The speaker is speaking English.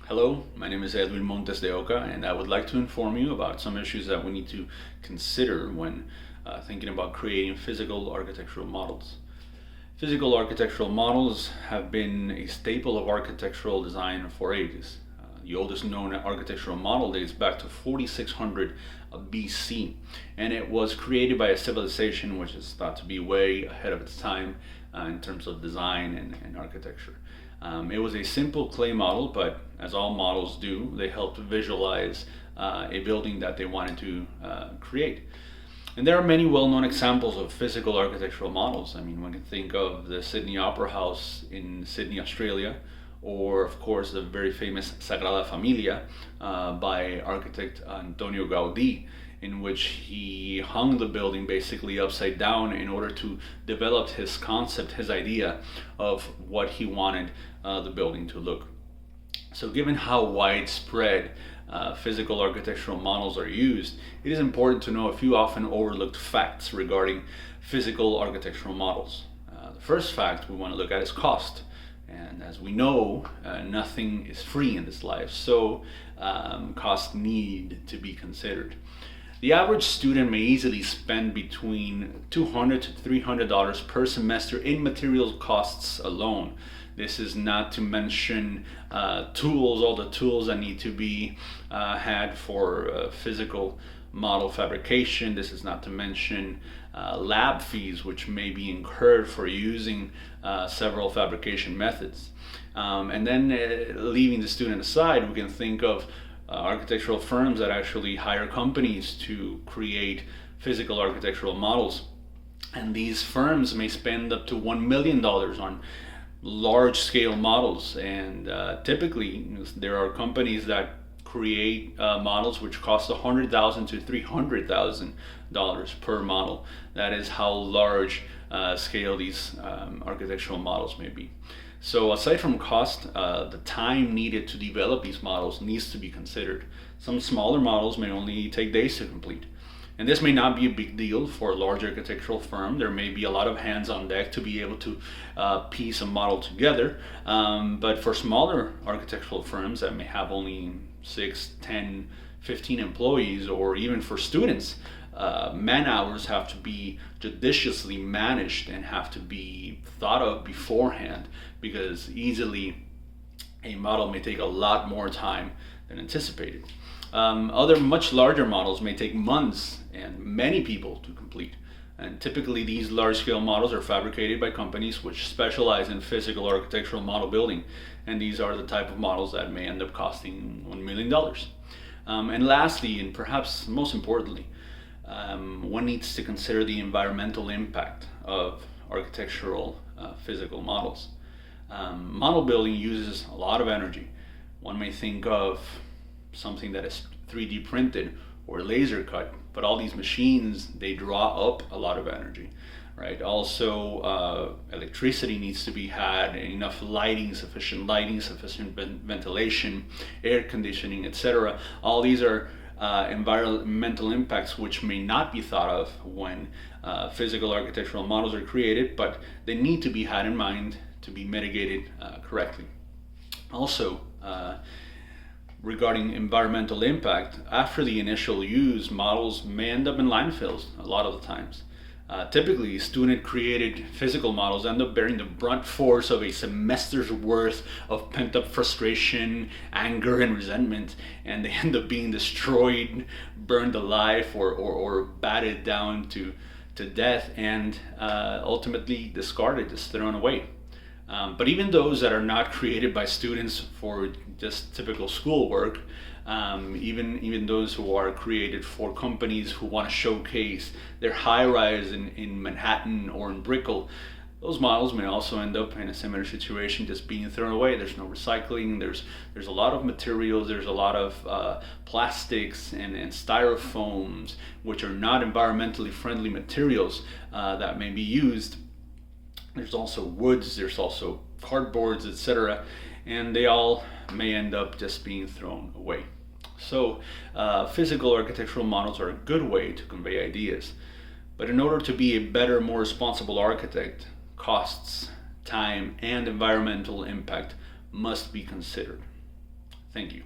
Hello, my name is Edwin Montes de Oca, and I would like to inform you about some issues that we need to consider when thinking about creating physical architectural models. Physical architectural models have been a staple of architectural design for ages. The oldest known architectural model dates back to 4600 BC, and it was created by a civilization which is thought to be way ahead of its time in terms of design and architecture. It was a simple clay model, but as all models do, they helped visualize a building that they wanted to create. And there are many well-known examples of physical architectural models. I mean, one can think of the Sydney Opera House in Sydney, Australia, or of course the very famous Sagrada Familia by architect Antonio Gaudí, in which he hung the building basically upside down in order to develop his concept, his idea of what he wanted the building to look. So, given how widespread physical architectural models are used, it is important to know a few often overlooked facts regarding physical architectural models. The first fact we want to look at is cost. And as we know, nothing is free in this life, so costs need to be considered. The average student may easily spend between $200 to $300 per semester in materials costs alone. This is not to mention tools, all the tools that need to be had for physical model fabrication. This is not to mention lab fees, which may be incurred for using several fabrication methods. And then leaving the student aside, we can think of architectural firms that actually hire companies to create physical architectural models. And these firms may spend up to $1 million on large scale models. And typically, there are companies that create models which cost $100,000 to $300,000 per model. That is how large scale these architectural models may be. So aside from cost, the time needed to develop these models needs to be considered. Some smaller models may only take days to complete. And this may not be a big deal for a large architectural firm. There may be a lot of hands on deck to be able to piece a model together. But for smaller architectural firms that may have only 6, 10, 15 employees, or even for students, man hours have to be judiciously managed and have to be thought of beforehand, because easily a model may take a lot more time than anticipated. Other much larger models may take months and many people to complete. And typically these large scale models are fabricated by companies which specialize in physical architectural model building. And these are the type of models that may end up costing $1 million. And lastly, and perhaps most importantly, one needs to consider the environmental impact of architectural physical models. Model building uses a lot of energy. One may think of something that is 3D printed or laser cut, but all these machines, they draw up a lot of energy, right? Also, electricity needs to be had, enough lighting, sufficient ventilation, air conditioning, etc. All these are environmental impacts which may not be thought of when physical architectural models are created, but they need to be had in mind to be mitigated correctly. Also, regarding environmental impact, after the initial use, models may end up in landfills a lot of the times. Typically, student-created physical models end up bearing the brunt force of a semester's worth of pent-up frustration, anger, and resentment, and they end up being destroyed, burned alive, or batted down to death, and ultimately discarded, just thrown away. But even those that are not created by students for just typical schoolwork, even those who are created for companies who want to showcase their high-rise in Manhattan or in Brickell, those models may also end up in a similar situation, just being thrown away. There's no recycling. There's a lot of materials. There's a lot of plastics and styrofoams, which are not environmentally friendly materials that may be used. There's also woods, there's also cardboards, etc. And they all may end up just being thrown away. So physical architectural models are a good way to convey ideas. But in order to be a better, more responsible architect, costs, time, and environmental impact must be considered. Thank you.